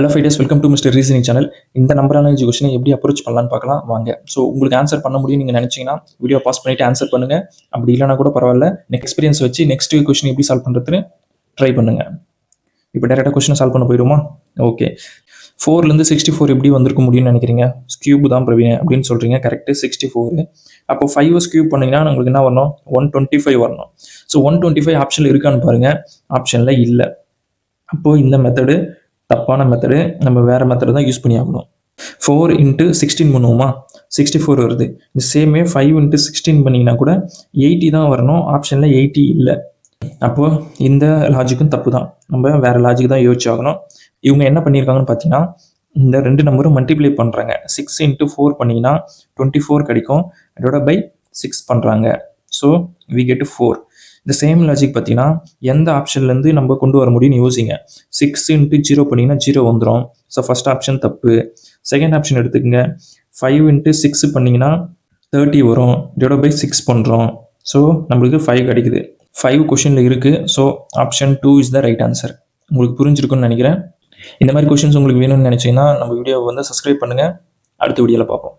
Hello fighters, welcome to Mister Reasoning channel. இந்த நம்பரான எஜுகேஷனை எப்படி அப்ரோச் பண்ணலான்னு பார்க்கலாம் வாங்க. ஸோ உங்களுக்கு ஆன்சர் பண்ண முடியும் நீங்கள் நினச்சிங்கன்னா வீடியோ பாஸ் பண்ணிவிட்டு ஆன்சர் பண்ணுங்கள். அப்படி இல்லைனா கூட பரவாயில்ல, எக்ஸ்பீரியன்ஸ் வச்சு நெக்ஸ்ட் கொஸ்டின் எப்படி சால்வ் பண்ணுறதுன்னு ட்ரை பண்ணுங்கள். இப்போ டேரெக்டாக கொஸ்டினை சால்வ் பண்ண போயிடுமா? ஓகே. 4லேருந்து 64 எப்படி வந்திருக்க முடியும்னு நினைக்கிறீங்க? ஸ்கியூப் தான் பிரவீன் அப்படின்னு சொல்கிறீங்க. கரெக்டு, 64. அப்போ 5 ஸ்கியூப் பண்ணிங்கன்னா உங்களுக்கு என்ன வரணும்? 125 வரணும். ஸோ 125 ஆப்ஷனில் இருக்கான்னு பாருங்கள். ஆப்ஷனில் இல்லை. அப்போது இந்த மெத்தடு தப்பான மெத்தடு. நம்ம வேறு மெத்தடு தான் யூஸ் பண்ணி ஆகணும். 4 × 16 பண்ணுவோமா? 64 வருது. இந்த சேமே 5 × 16 பண்ணிங்கன்னா கூட 80 தான் வரணும். ஆப்ஷனில் 80 இல்லை. அப்போது இந்த லாஜிக்கும் தப்பு தான். நம்ம வேறு லாஜிக் தான் யோசிச்சு ஆகணும். இவங்க என்ன பண்ணியிருக்காங்கன்னு பார்த்தீங்கன்னா, இந்த 2 நம்பரும் மல்டிப்ளை பண்ணுறாங்க. 6 × 4 பண்ணிங்கன்னா 24 கிடைக்கும். அதோட பை 6 பண்ணுறாங்க. So we get 4. இந்த சேம் லாஜிக் பார்த்தீங்கன்னா எந்த ஆப்ஷன்லேருந்து நம்ம கொண்டு வர முடியும்னு யோசிங்க. 6 × 0 பண்ணிங்கன்னா 0 வந்துடும். ஸோ ஃபஸ்ட் ஆப்ஷன் தப்பு. செகண்ட் ஆப்ஷன் எடுத்துக்கங்க. 5 × 6 பண்ணிங்கன்னா 30 வரும். இதோட பை 6 பண்ணுறோம். ஸோ நம்மளுக்கு 5 கிடைக்குது. 5 கொஷனில் இருக்குது. So option 2 is the right answer. உங்களுக்கு புரிஞ்சிருக்குன்னு நினைக்கிறேன். இந்த மாதிரி கொஷின்ஸ் உங்களுக்கு வேணும்னு நினச்சிங்கன்னா நம்ம வீடியோவை வந்து சப்ஸ்கிரைப் பண்ணுங்கள். அடுத்த வீடியோவில் பார்ப்போம்.